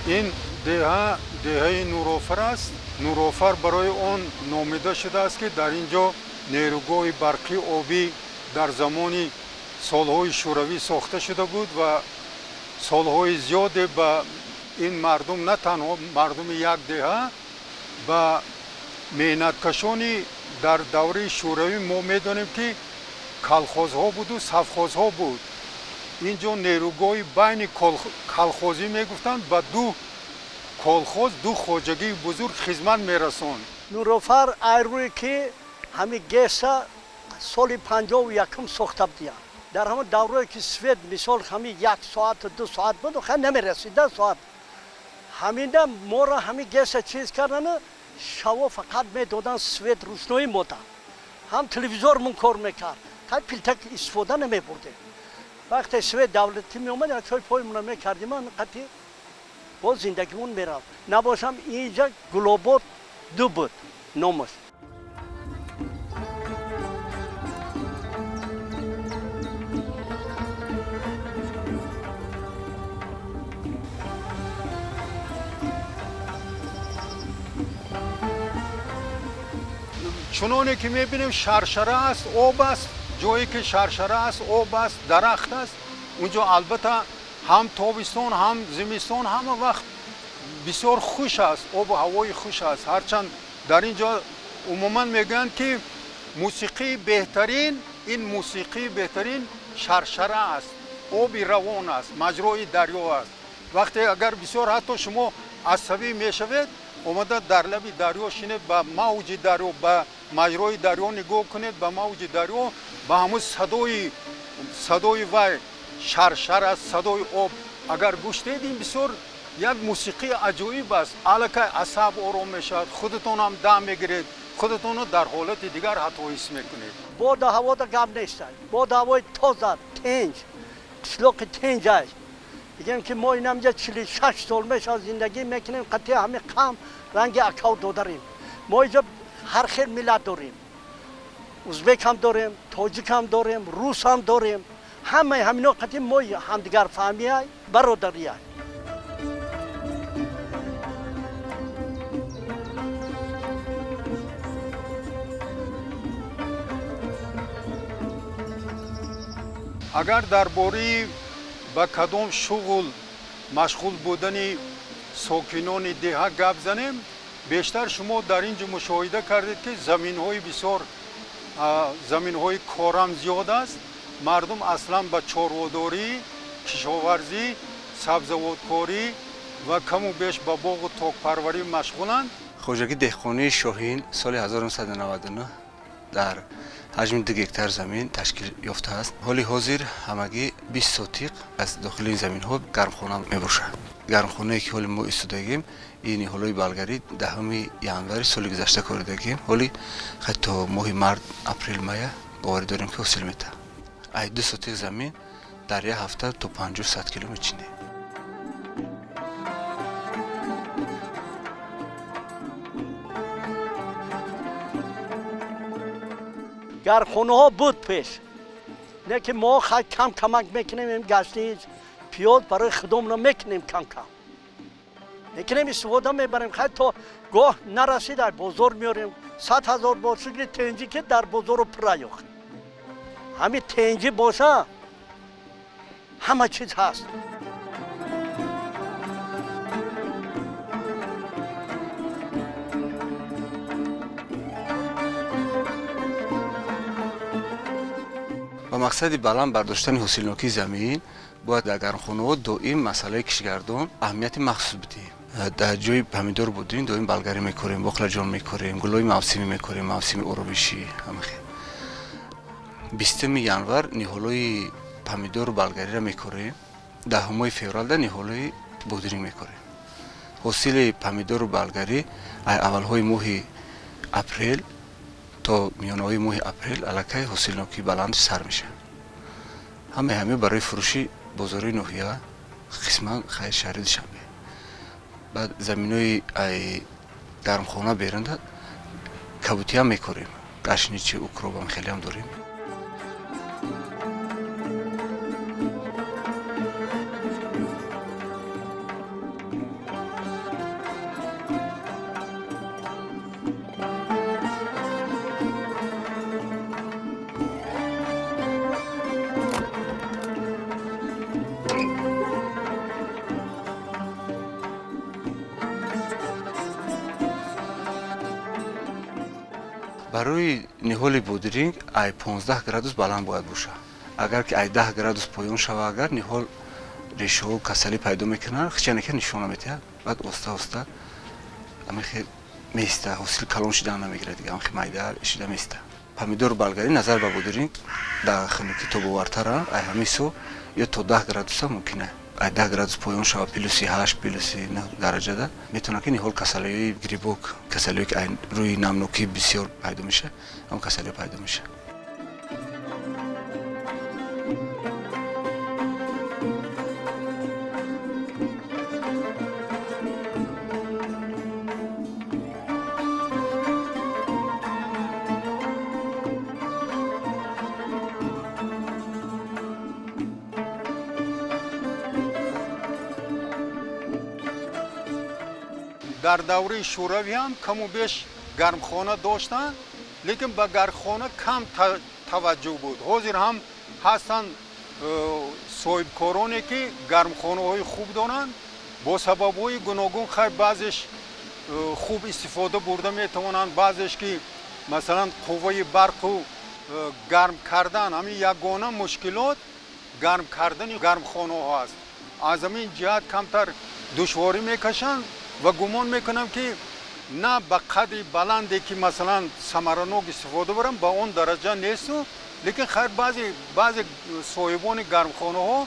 این دهه نوروفر است. نوروفر برای آن نامیده شده است که در اینجا نیروگاه برقی آبی در زمان سالهای شوروی ساخته شده بود و سالهای زیاد به این مردم، نه تنها مردم یک دهه، به محنتکشانی در دوره شوروی ما میدانیم که کلخوزها بود و سفخوزها بود. اینجا نیروگاه بین کلخوزی میگفتند به دو کلخوز، دو خواجگی بزرگ خدمت میرساند. نوروفر ایروی که همین گیس سال 51 ساخته بودند. در همون دوره که سوئد مثال همین 1 ساعت 2 ساعت بود و خیلی نمیرسید 10 ساعت. همین ما را همین گیس چیز کردن، شوا فقط میدادن سوئد روشنایی ماده. هم تلویزیون من کار میکرد. خیلی پیلتک استفاده نمیبرده. وقتی سوئد دولتی می اومد یک چای پایمون میکردیم، من قطعی با زندگیمون میرفت. نباشم اینجا گلوبوت 2 بود نامش. چنانه که میبینیم شرشره است، آب است. جایی که شرشره است، آب است، درخت است. اونجا البته هم تابستان هم زمستان همه وقت بسیار خوش است، آب و هوای خوش است. هرچند در اینجا عموما میگن که موسیقی بهترین، این موسیقی بهترین شرشره است، آبی روان است، مجرای دریا است. وقتی اگر بسیار حتی شما عصبی میشوید، اومده در لب دریا شینید، به موج دریا، به مجرای دریا نگاه کنید، به موج دریا، به همون صدای وی شرشر است، صدای آب اگر گوش دهید، بسیار یک موسیقی عجیب است. الکی اعصاب آرام میشد، خودتون هم دم میگیرید، خودتون رو در حالت دیگر حتی حس میکنید. باد و هوا دا گم نیست، باد و هوای تازه، تنج، شلوغ تنج است. میگم که ما این همجا 46 سال میشه زندگی میکنیم، قطعی همه قوم رنگ اکاو داریم. ما اینجا هر خیل ملت داریم، ازبک هم داریم، تاجیک هم داریم، روس هم داریم. همه همینا قطعی ما همدیگر فهمی های برادری های. اگر درباره به کدام شغل مشغول بودن ساکنان دهه گپ زنیم، بیشتر شما در اینجا مشاهده کردید که زمین‌های بسیار زمین‌های کارم زیاد است. مردم اصلا به چارواداری، کشاورزی، سبزوادکاری و کم و بیش به باغ و تاک‌پروری مشغولند. خواجگی دهقانی شاهین سال 1999 در حجم 2 هکتار زمین تشکیل یافته است. حالی حاضر همگی 20 سوتیق از داخل این زمین ها گرمخانه میباشد. گرمخانه که حالی ما ایستادگیم، این حالای بلگری 10 январи سال گذشته کردگیم. حالی حتی ماه مرد اپریل مایه باوری داریم که حاصل میده. 2 سوتیق زمین در یک هفته تا 50-100 کیلو میچینه. گرخونه ها بود پیش، نه که ما خیلی کم کمک میکنیم، این گشتیج پیاد برای خودمون میکنیم کم کم میکنیم، استفاده میبریم. خیلی تا گاه نرسید در بازار میاریم 100,000 باشه تنجی که در بازار رو پرایخ. همین تنجی باشه همه چیز هست. با مقصد баланд бардоштани ҳосилнокии замин бояд дар гармхонаҳо доим масъалаи кишгардон аҳамияти махсус бидиҳем. дар ҷои помидор будин доим балгарӣ мекорем, боқлаҷон мекорем, гулҳои мавсимӣ мекорем, мавсими оробишӣ ҳамахел. 20 январ ниҳолҳои помидору балгариро мекорем. 10 февралда ниҳолҳои бодиринг мекорем. ҳосили помидору балгарӣ аввалҳои моҳи апрел то миёнаҳои моҳи апрел аллакай ҳосилнокии баланд сар мешавад. ҳамаи барои фурӯши бозори ноҳия қисман хайр шаҳри душанбе. баъд заминои гармхона беранда кабутиам мекорем. гашничи укробам хелеам дорем. барои ниҳоли бодиринг ай 15 градус баланд бояд бошад. агар ки ай 10 градус поён шава, агар ниҳол решаҳо касалӣ пайдо мекунад, хичанека нишона метиҳад. баъд оста оста амихе меиста, ҳосил калон шидан намегирад дига, амихе майда шида меиста. помидору балгарӣ назар ба бодиринг дахилки тобовартара, ай ҳамисо ё то 10 градуса мумкина. ай 10 градус поён шава плюси 8 плюси 9 дараҷада метавонад ки ниҳол касалиҳои грибок, касалиҳое ки рӯи намнокӣ бисёр пайдо мешавад, ҳам касалиҳо пайдо мешавад. дар давраи шӯравӣ ҳам каму беш гармхона доштанд, лекин ба гармхона кам таваҷҷӯҳ буд. ҳозир ҳам ҳастанд соҳибкороне ки гармхонаҳои хуб доранд, бо сабабҳои гуногун хай баъзеш хуб истифода бурда метавонанд, баъзеш ки масалан қувваи барқу гарм кардан, ҳамин ягона мушкилот гарм кардани гармхонаҳо аст. аз ҳамин ҷиҳат камтар душворӣ мекашанд ва гумон мекунам ки на ба қадри баланде ки масалан самаранок истифода барам ба он дараҷа несту, лекин хайр баъзе соҳибони гармхонаҳо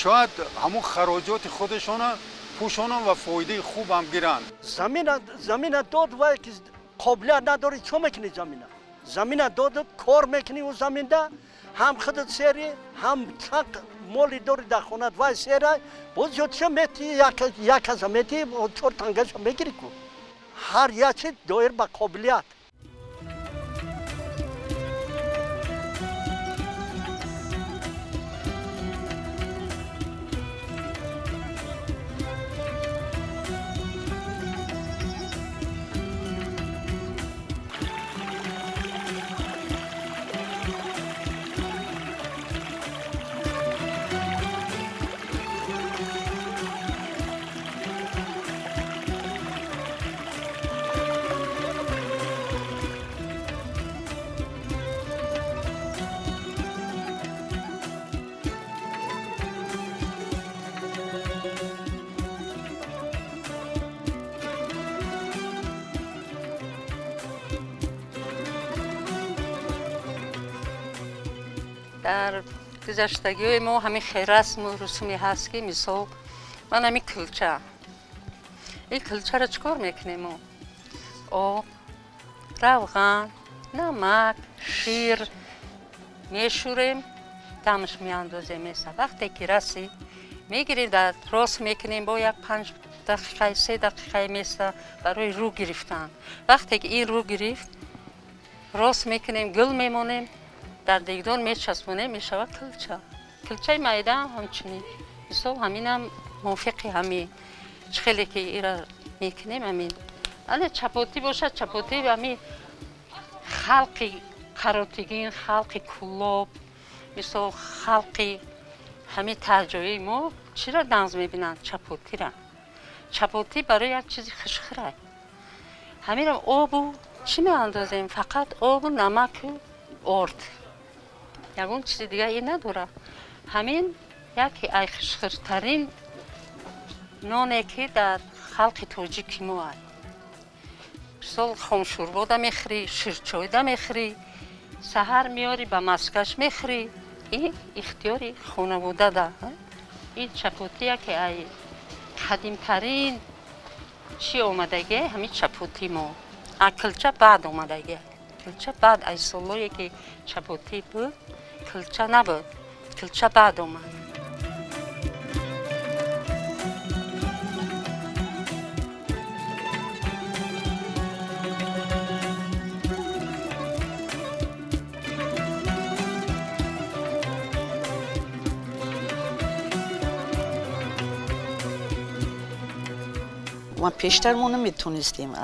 шояд ҳамон хароҷоти худашона пӯшонанд ва фоидаи хубам гиранд. замина дод вай ки қобилият надори чо мекунӣ замина дод кор мекунӣ у заминда ҳам худат сери ҳам чак моли дори дар хонат вай серай боз ҷотиша мети як аза мети 4 тангаша мегири ку ҳар як чиз доир ба қобилият. дар гузаштагиҳои мо ҳамин расму русуме ҳаст ки мисол ман ҳамин кулча, ин кулчаро чӣ кор мекунем мо? об, равған, намак, шир мешӯрем, дамш меандозем меса. вақте ки расид мегирем дар рост мекунем бо як 5 дақиқаи 3 дақиқаи меса барои рӯ гирифтан. вақте ки ин рӯ гирифт рост мекунем, гул мемонем, дар дегдон мечаспонем, мешавад кулча. кулчаи майда ҳамчунин. мисол ҳаминам мувофиқи ҳамин чихеле ки ира мекунем ҳамин. ане чапоти бошад, чапоти ҳамин халқи қаротигин, халқи кулоб, мисол халқи ҳамин таҳҷоии мо чиро данз мебинанд? чапотира. чапоти барои як чизи хушхӯрай. ҳаминам обу чӣ меандозем? фақат обу намаку орд. ягон чизи дигаре надора. Ҳамин яке айхишхиртарин ноне ки дар халқи тоҷики мо аст. мисол хомшурбода мехӯрӣ, ширчойда мехӯрӣ, саҳар меёрӣ ба маскаш мехӯрӣ. ин ихтиёри хонаводада. ин чапоти яке ай қадимтарин чӣ омадаги ҳамин чапоти мо. Килча баъд омадаги. Килча баъд ай солое ки чапоти буд, килча набуд. Килча баъд омад. ما پیشتر ما نمیتونستیم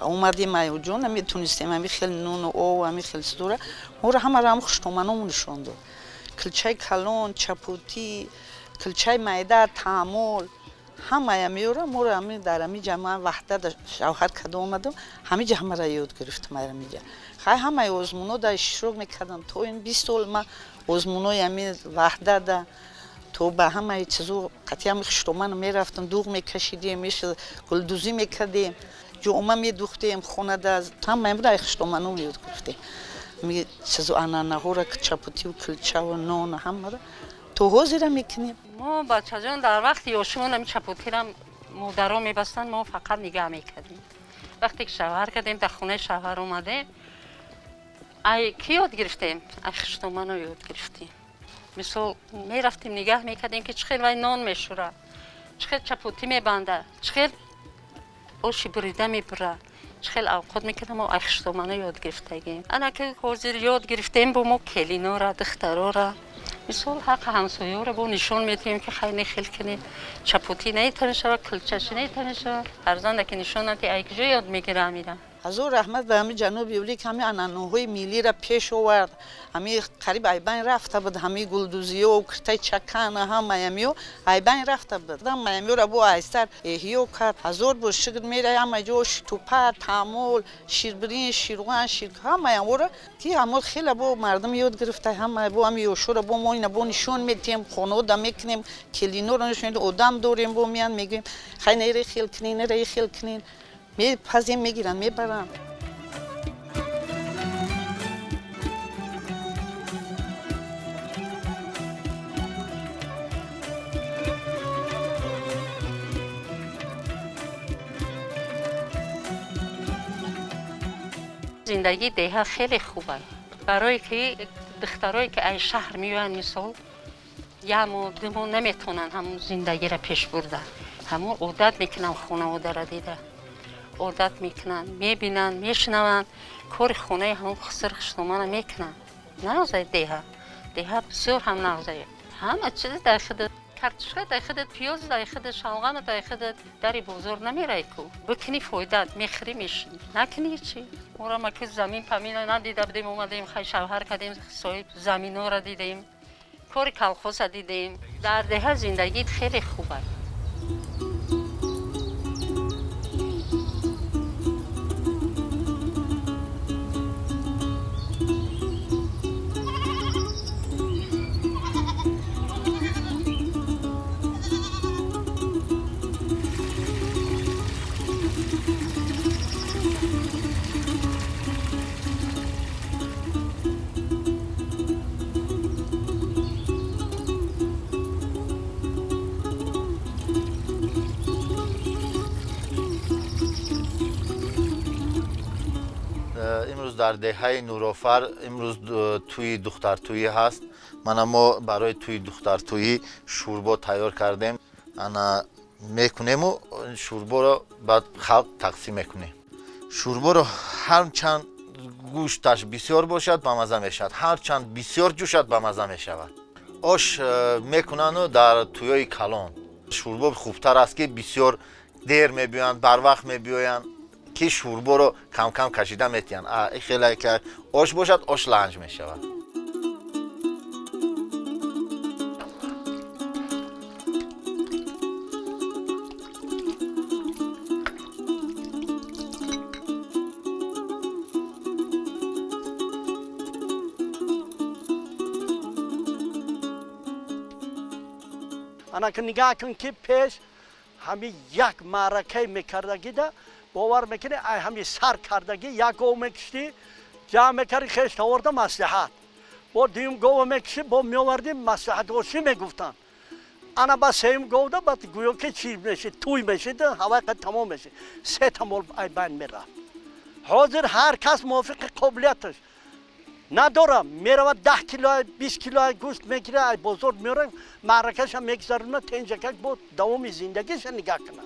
اومدیم اینجا نمیتونستیم همین خیلی نون و آب و همین خیلی سدوره ما رو همه رام خشتومانو نشوندو کلچای کلون چپوتی کلچای میده تعامل همه میوره ما رو همین در همین جماعه وحدت شوهر کده اومدم همین جا همه را یاد گرفتم میگه خیلی همه آزمونو در اشتراک میکردم تو این 20 سال ما آزمونای همین وحدت تو به همه چیزو قطعا میخشتومان میرفتم دوغ میکشیدیم میشه گلدوزی میکردیم جوما میدوختیم خونه در هم امرای خشتومانو میاد گرفتیم می چیزو انانه ها را چپوتی و کلچه و نان همه را تو حاضر میکنیم ما بچه جان در وقت یاشمون همین چپوتی را مادرها میبستن ما فقط نگاه میکردیم. وقتی که شوهر کردیم در خونه شوهر اومدیم ای کی یاد گرفتیم؟ ای خشتومانو یاد گرفتیم. مثلا می رفتیم نگاه میکردیم که چخیل وای نان میشوره، چخیل چپوتی میبنده، چخیل آشی بریده میبره، چخیل اوقات میکردم و اخشتومانه یاد گرفتگیم. انا که حاضر یاد گرفتیم با ما کلینا را دخترا را مثلا حق همسایه را با نشان میدیم که خیلی خیل کنید چپوتی نیتونه شود کلچش نیتونه شود فرزنده که نشان ندی ای کجا یاد میگیره میرن. حضور رحمت به همین جنوب یولی که همین انانوهای میلی را پیش آورد همین قریب ایبان رفته بود همین گلدوزی و کرتای چکان هم میامیو ایبان رفته بود دم میامیو را با ایستر احیا کرد حضور با شکر میره همه جوش توپا تعامل شیربرین شیروان شیر هم میامو را کی عمل خیلی با مردم یاد گرفته همه با همین یوشو را با ما اینا با نشون میدیم خانواده میکنیم کلینو را نشون میدیم آدم دوریم با میان میگیم خیلی ری خیل کنین ری خیل کنین میپذیم میگیرن میبرن. زندگی دیها خیلی خوبه برای که دخترایی که از شهر میان مثال یه دو نمیتونن همون زندگی را پیش بردن همون عادت میکنن خانواده را دیده عادت میکنن میبینن میشنون کار خونه همون خسر خشتومان میکنن نغزه دیها بسیار هم نغزه همه چیز در خودت کارتشکا در خودت پیاز در خودت شلغم در خودت داری بازار نمیره کو بکنی فایده میخری میشی نکنی چی ما ما که زمین پامین ندیده بودیم اومدیم خیلی شوهر کردیم صاحب زمینا را دیدیم کار کلخوز دیدیم در ده زندگی خیلی خوبه. امروز در دهه نوروفر امروز توی دخترتویی هست من ما برای توی دخترتویی شوربا تیار کردیم انا میکنیم و شوربا رو بعد خلق تقسیم میکنیم شوربا رو هر چند گوشتش بسیار باشد به مزه میشود هر چند بسیار جوشد به مزه میشود آش میکنن و در تویای کلان شوربا خوبتر است که بسیار دیر میبیوند بر وقت میبیوند که شوربا رو کم کم کشیده میتین خیلی که آش باشد آش لنج میشود. ана که نگاه کن که پیش همین یک معرکه میکردگی ده باور میکنی همین سر کردگی یک گو میکشتی جمع میکردی خشت آورده مصلحت با دیم گو میکشی با میوردی مصلحت گوشی میگفتن انا با سیم گو ده بعد گویو که چی میشه توی میشه ده هوا قد تمام میشه سه تمام ای بین میره حاضر هر کس موافق قابلیتش ندارم میره 10 کیلو 20 کیلو گوشت میگیره ای بزرگ میره معرکش هم میگذرونه تنجکک بود دوام زندگیش نگاه کنه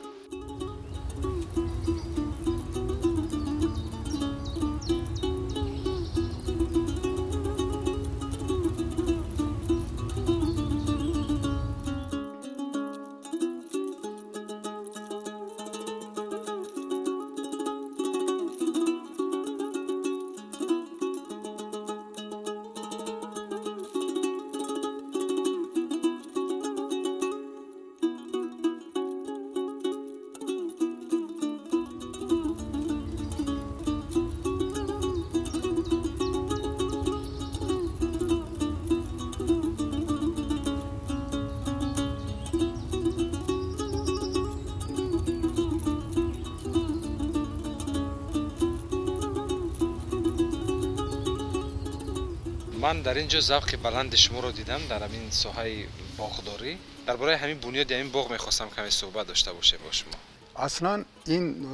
من در اینجا ذوق بلند شما رو دیدم در همین ساحه باغداری. درباره همین بنیاد همین باغ میخواستم کمی صحبت داشته باشه با شما. اصلا این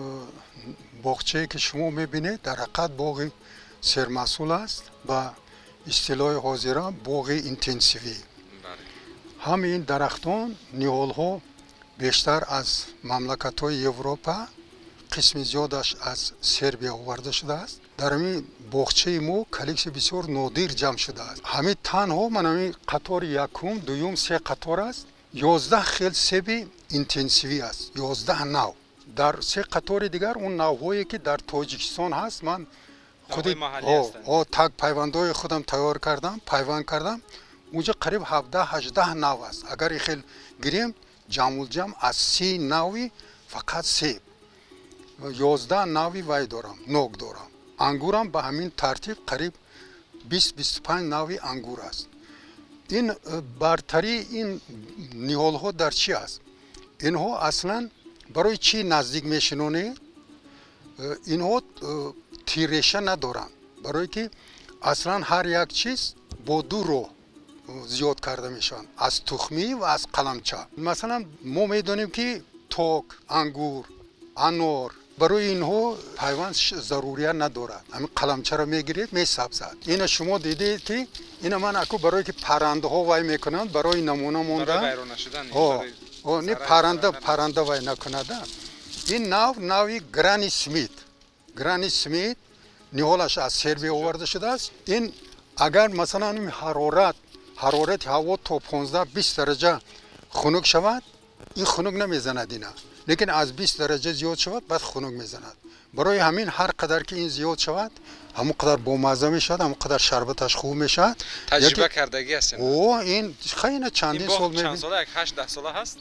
باغچه‌ای که شما میبینید در حقیقت باغ سرمسئول است و اصطلاح حاضران باغ اینتنسیوی. همین درختان نیال‌ها بیشتر از مملکت‌های اروپا قسم زیادش از سربیا آورده شده است. در همین باغچه ما کلکس بسیار نادر جمع شده است. همین تنها من همین قطار یکم دوم سه قطار است 11 خیل سب اینتنسیوی است 11 نو. در سه قطار دیگر اون نوهایی که در تاجیکستان هست من خود تگ پیوندهای خودم تیار کردم پیوند کردم اونجا قریب 17-18 نو است. اگر خیل گیریم جمع از 30 نوی فقط سب 11 نوی وای دارم نوک دارم. انگورم به همین ترتیب قریب 20-25 نوی انگور است. این برتری این نیال ها در چی است؟ اینها اصلا برای چی نزدیک میشنونه؟ اینها تیرشه ندارن برای که اصلا هر یک چیز با دو رو زیاد کرده میشن از تخمی و از قلمچه. مثلا ما میدونیم که توک، انگور، انار برای اینها پیوند ضروریت ندارد. همین قلمچه را میگیرید میسبزد. این شما دیدید که این من اکو برای که پرنده ها وای میکنند برای نمونه مونده برای بیرون نشدن نه پرنده وای نکنند. این نوی گرانی سمیت نیالش از سربیا آورده شده است. این اگر مثلا حرارت هوا تا 15-20 درجه خنک شود این خنک نمیزند اینا. لیکن از 20 درجه زیاد شود بعد خنک میزند. برای همین هر قدر که این زیاد شود همون قدر بامزه میشد همون قدر شربتش خوب میشد. تجربه کردگی است. این خیلی چندین سال میبینید. چند ساله 8-10 ساله هست؟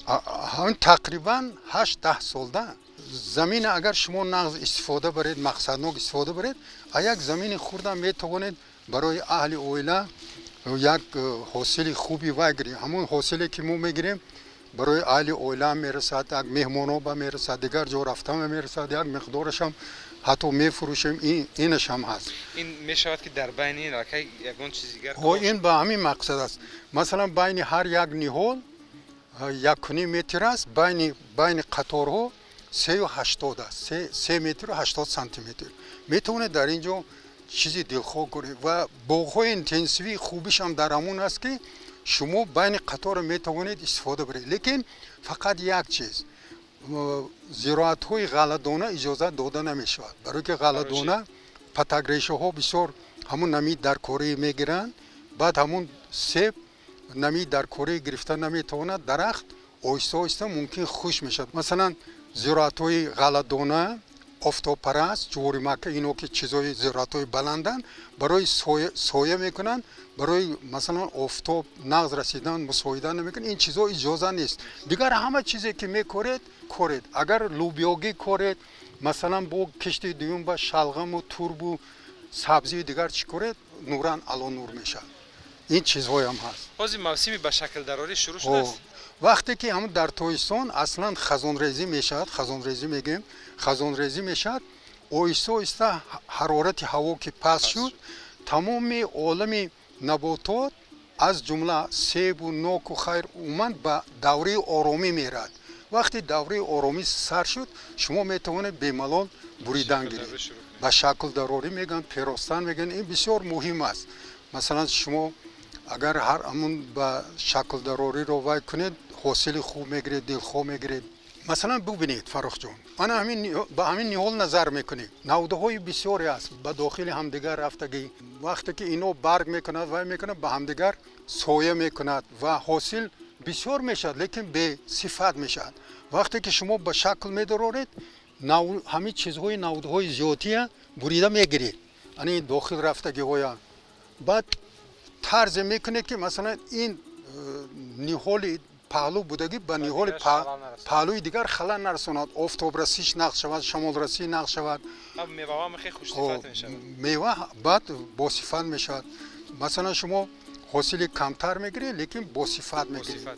همین تقریبا 8-10 ساله. زمین اگر شما نغز استفاده برید مقصدناک استفاده برید یک زمین خوردن میتوانید برای اهل اویله یک حاصل خوبی بگیرید. همون حاصلی که ما میگیریم برای اهل اویله میرسد، یک مهمانو با میرسد، دیگر جا رفتن میرسد، یک مقدارش هم حتی میفروشیم. اینش هم هست. این میشود که در بین این رکه یگان چیز دیگر این به همین مقصد است. مثلا بین هر یک نهال 1.5 متر است. بین قطارها 3.80 است. 3 متر و 80 سانتی متر. میتونه در اینجا چیزی دلخواه کنه و باغ‌های اینتنسیوی خوبیش هم در همون است که شما بین قطار میتوانید استفاده برید. لیکن فقط یک چیز زراعت‌های غله‌دانه اجازه داده نمیشود. برای که غله‌دانه پتگریشه ها بسیار همون نمی در کره میگیرن بعد همون سیب نمی در کره گرفتن نمیتواند درخت آهسته ممکن خوش میشد. مثلا زراعت‌های غله‌دانه آفتاب پرست جوری مکه اینو که چیزای زراعت‌های بلندن برای سایه میکنن برای مثلا آفتاب نغز رسیدن مساعدت نمیکنن. این چیزا اجازه نیست. دیگر همه چیزی که میکورید اگر لوبیاگی کورید مثلا با کشتی دوم با شلغم و ترب و سبزی دیگر چی کورید نوران علا نور میشه. این چیزهای هم هست. حاضر موسمی به شکل دراری شروع شده است. وقتی که هم در تویستان اصلا خزانریزی میشد، خزانریزی میگیم، خزانریزی میشد، اویستا اویستا حرارت هوا که پس شد، تمام عالم نباتات از جمله سیب و نوک و خیر اومد به دوره آرامی میرد. وقتی دوره آرامی سر شد شما میتوانید بیملال بریدن گیرید. به شکل دراری میگن، پیراستن میگن. این بسیار مهم است. مثلا شما اگر هر همون به شکل دراری رو وای کنید حاصل خوب میگیرید، دل خوب میگیرید. مثلا ببینید فرخ جان، من به همین نهال نظر میکنیم. نوده های بسیاری است به داخل همدیگر رفتگی. وقتی که اینو برگ میکند وای میکند به همدیگر سایه میکند و حاصل بسیار میشد لیکن به صفت میشد. وقتی که شما به شکل میدارید همین چیزهای نوده های زیادی بریده میگیرید. یعنی داخل رفتگی های بعد طرز میکنه که مثلا این نهال پهلو بودگی به نهال پهلوی دیگر خلل نرساند. آفتاب رسیش نقد شود، شمال رسی نقد شود. میوه خیلی خوش صفت میشه. میوه بعد با صفت میشود. مثلا شما حاصل کمتر میگیرید لیکن با صفت میگیرید.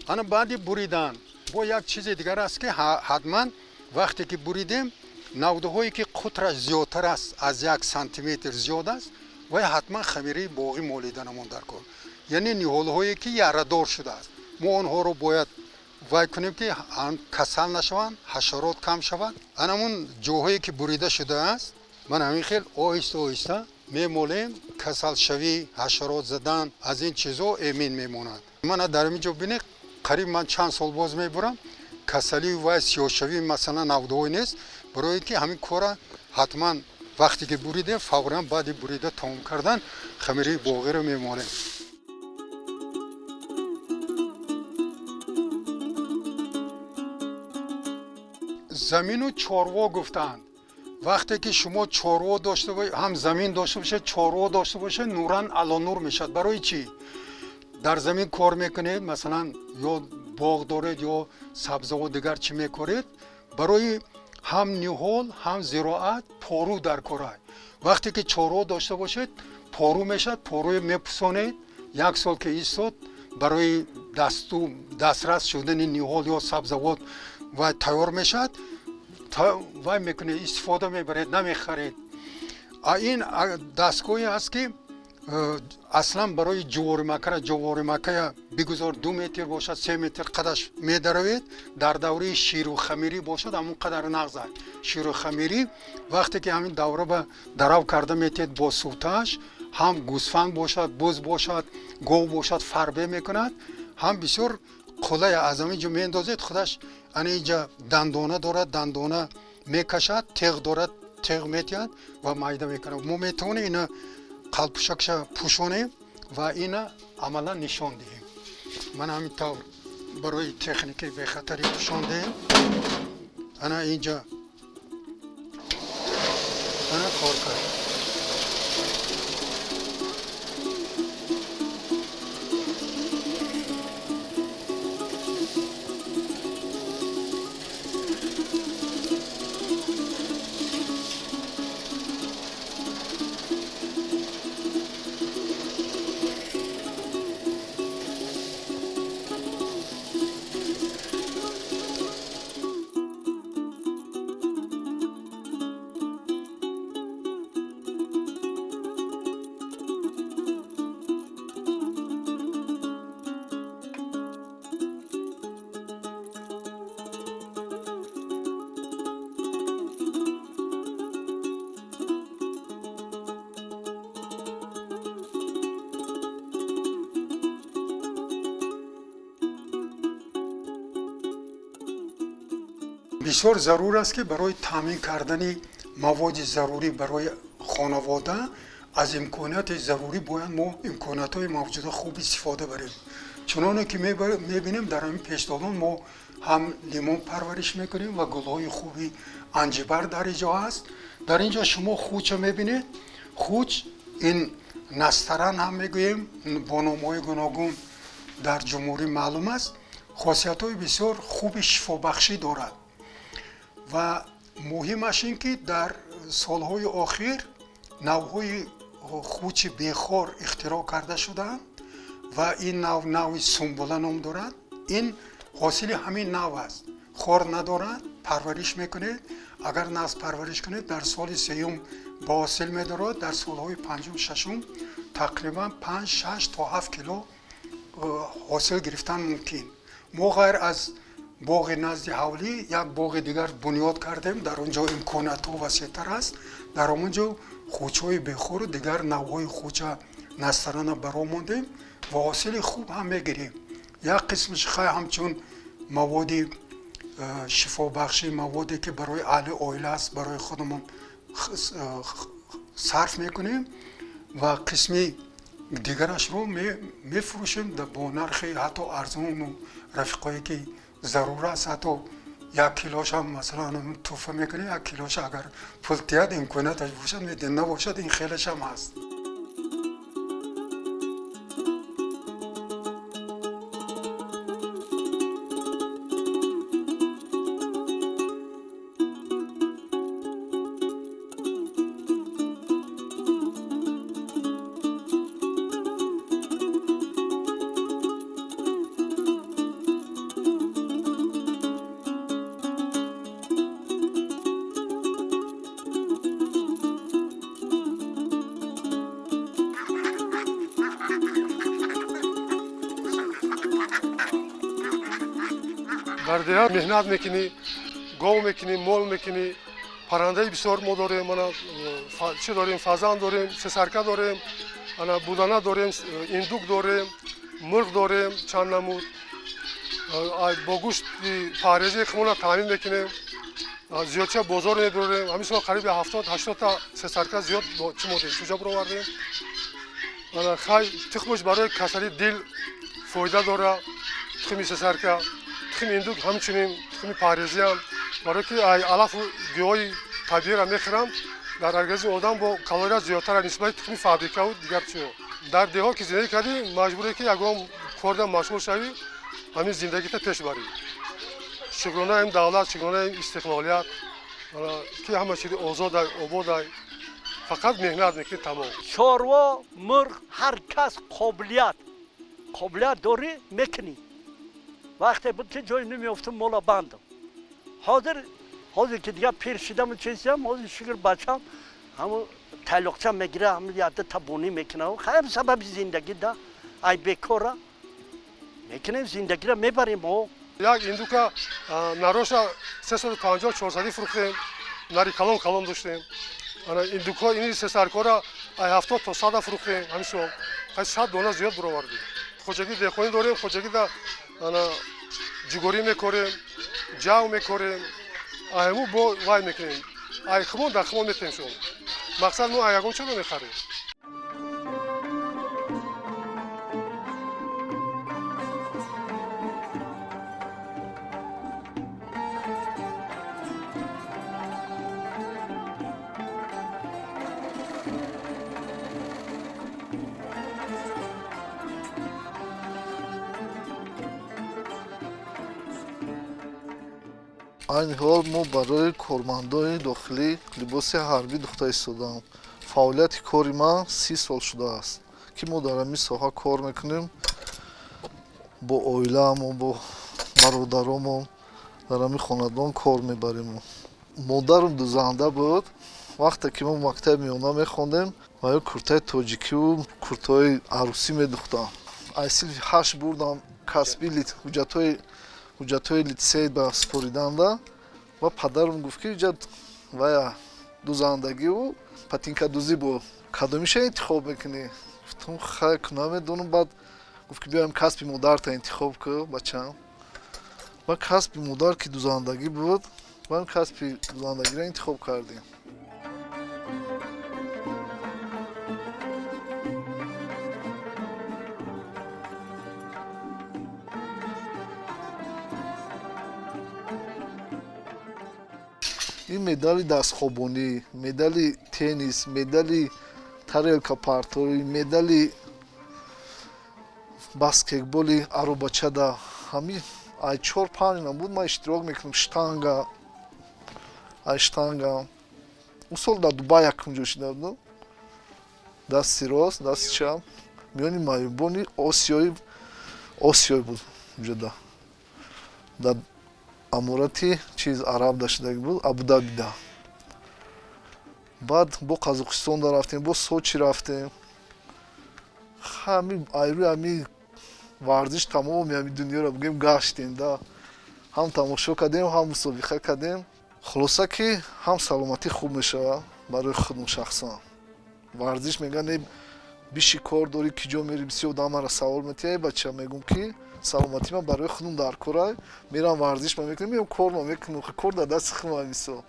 انا بعد بریدن با یک چیز دیگر است که حتما وقتی که بریدیم نوده هایی که قطرش زیادتر است از 1 سانتی متر زیاد است و حتما خمیره باقی مالیدنمون در کار. یعنی نهال هایی که یردار شده است ما آنها رو باید وای کنیم که کسل نشوند، حشرات کم شوند. انمون جاهایی که بریده شده است من همین خیلی آهسته آهسته میمالیم. کسل شوی، حشرات زدن از این چیزا امین میمونند. من در اینجا ببینید قریب من چند سال باز میبرم کسلی و سیاه‌شوی مثلا نودهای نیست، برای که همین کار حتما وقتی که بریده فوراً بعد بریده تمام کردن خمیره باقی رو میمالیم. زمین و چاروا گفتند. وقتی که شما چاروا داشته باشید، هم زمین داشته باشید، چاروا داشته باشید، نوران علی نور میشد. برای چی؟ در زمین کار میکنید، مثلا یا باغ دارید یا سبزیجات دیگر چی میکارید، برای هم نهال هم زراعت پارو در کار است. وقتی که چاروا داشته باشید پارو میشد، پاروی میپسونید، 1 سال که ایستاد برای دسترس شدن نهال یا سبزیجات و تیار میشد و میکنید استفاده میبرید، نمیخرید. این دستگاهی است که اصلا برای جوار مکه بگذار 2 متر باشد 3 متر قدش میدروید. در دوره شیر و خمیری باشد همون قدر نغزد. شیر و خمیری وقتی که همین دوره به درو کرده میتید با سوتش، هم گوسفند باشد، بز باشد، گاو باشد فربه میکند، هم بسیار قله از همینجا میندازید خودش اینجا دندانه دارد، دندانه میکشد، تیغ دارد، تیغ میتید و میده میکند. ما میتونیم اینا قلپشکش پوشونیم و اینا عملا نشان دهیم. من همینطور برای تکنیکی به خطری پوشان دهیم. انا اینجا انا کار کرد. بسیار ضرور است که برای تامین کردن مواد ضروری برای خانواده از امکانات ضروری باید ما امکانات های موجود خوب استفاده بریم. چنانه که میبینیم در این پیشدادان ما هم لیمون پرورش میکنیم و گلهای خوبی انجبر در اینجا هست. در اینجا شما خوچ میبینید. خوچ این نسترن هم میگوییم با نام‌های گوناگون در جمهوری معلوم است. خاصیت‌های بسیار خوب شفابخشی دارد و مهمش این که در سالهای آخر نوعهای خوچ بخار اختراع کرده شدند و این نوع سنبله نام دارد. این حاصل همین نوع است. خار ندارد، پرورش میکنید. اگر نسل پرورش کنید در سال سیوم با حاصل میدارد. در سالهای پنجم ششم تقریبا 5 6 تا 7 کیلو حاصل گرفتن ممکن. ما غیر از باغ نزد حولی یک باغ دیگر بنیاد کردیم. در اونجا امکانات ها وسیع‌تر است. در اونجا خوچهای بخور و دیگر نوعهای خوچ نسترانه برآمدیم و حاصل خوب هم میگیریم. یک قسمش خیلی همچون مواد شفا بخشی، موادی که برای اهل عائله است برای خودمون صرف میکنیم و قسمی دیگرش رو میفروشیم با نرخ حتی ارزون و رفیقایی که ضرور است. حتی یک کیلوش هم مثلا توفه میکنه. یک کیلوش اگر پولتیت امکاناتش باشد میده، نباشد این خیلیش هم هست. در دیگر مهنت میکنی، گاو میکنی، مول میکنی، پرنده بسیار ما داریم. چی داریم؟ فازان داریم، سرکه داریم، بودانه داریم، ایندوک داریم، مرغ داریم، چند نمود. با گوشت پارێزی خمون تامین میکنیم. زیادچه بازار میبریم. همین سال قریب 70-80 تا سرکه زیاد چی مودیم شجا برآوردیم. خیلی تخمش برای کسری دل فایده داره. تخم سرکه، تخم ایندوک همچنین، تخم پارێزی هم برای که علف گیاهی طبیعی را میخرم در ارگانیسم آدم با کالری زیادتر نسبت تخم فابریکه و دیگر چیزا. در دیها که زندگی کردی مجبوری که یگام کردن مشغول شوی، همین زندگی تا پیش بری. شکرانه این دولت، شکرانه این استقلالیت که همه چیز آزاد آباد فقط مهنت میکنی تمام. چاروا، مرغ، هر کس قابلیت داری میکنی. وقتی بود که جای نمیافتم مولا بندم. حاضر که دیگه پیر شدم و چیزیم، حاضر شکر بچم همون تعلقچه میگیره، همون یاده تبونی میکنه و خیلی سبب زندگی ده. ای بیکاره میکنیم زندگی را میبریم و یک ایندوکا نروشا 350-400 فروختیم. نری کلام داشتیم. ایندوکا این سرکه را 70 تا 100 فروختیم. همین سال 100 دانه زیاد برآوردیم. خوجگی دهخانی داریم. خوجگی دا جگوری میکوریم، جو میکوریم. همو با وای میکنیم. خمون در خمون میتیم شون. مقصد ما ایگون چرا میخریم؟ این حال ما برای کارمندان داخلی لباس حربی دختر ایستادم. فعالیت کاری ما 30 سال شده است که ما در این ساحه کار میکنیم. با عائله‌ام و با برادرام در این خاندان کار میبریم. مادرم دوزنده بود. وقتی که ما مکتب میانه میخوندیم و کورتای تاجیکی و کورتای عروسی میدوختم. اصل 8 بردم کسبی حجت‌های لیتسей ба супориданда ва падарам гуфт ки иҷа вая дузандагӣ ва патинкадузӣ бо кадомиша интихоб мекунӣ? Гуфтам хайк намедонам. Баъд гуфт ки биёем касби модарта интихоб кун бачам. ва касби модар ки дузандагӣ буд, ва касби дузандагиро интихоб кардем. این медали дастхобонӣ, медали теннис, медали тарелка партовӣ, медали баскетболи аробачада ҳамин ай 4-5 ман буд ман иштирок мекунам штанга ай штанга усол дар Дубай якумҷо шида будам дасти рост дасти чап миёни майёбони осиёи буд ҷуда дар амурати чиз араб да шидаги буд Абу-Дабида баъд бо Қазоқистон да рафтем бо Сочи рафтем ҳами айрӯи ҳами варзиш тамоми ҳами дунёро бигӯем гаштем да ҳам тамошо кардем ҳам мусобиқа кардем хулоса ки ҳам саломатӣ хуб мешавад барои худм шахсан варзиш мегӯянд не биши кор дорӣ ки ҷо мери бисёр одам маро савол метиҳад бача мегӯм ки саломатӣ ман барои худм дар корай мерам варзиш ма мекунам меам кор ма мекунам кор дар дасти худам мисол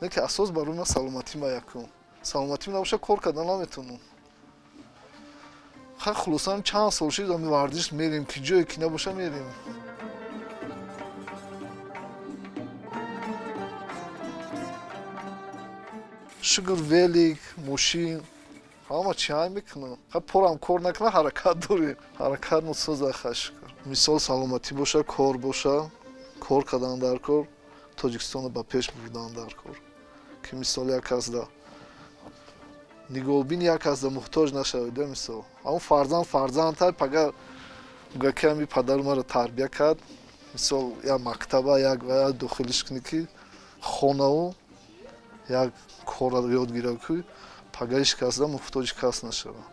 не ки асос барои ман саломатӣ ма якум саломатӣ набоша кор кардан наметавонам ха хулосан чанд сол шуд ами варзиш мерем ки ҷое ки набоша мерем шугр велик мошин ҳама чи ҳай мекунам ха порам кор накунам ҳаракат дорем ҳаракат мусоза ха шукр мисол саломатӣ боша кор боша кор кардан дар кор тоҷикистоно ба пеш бурдан дар кор ки мисол як кас да нигоҳубини як кас да муҳтоҷ нашавад мисол ҳамон фарзандтай пага гӯяки ҳами падару маро тарбия кард мисол як мактаба як дохилиш кунӣ ки хонаву як корро ёд гирав ки пага ҳеҷ кас да муҳтоҷи кас нашавад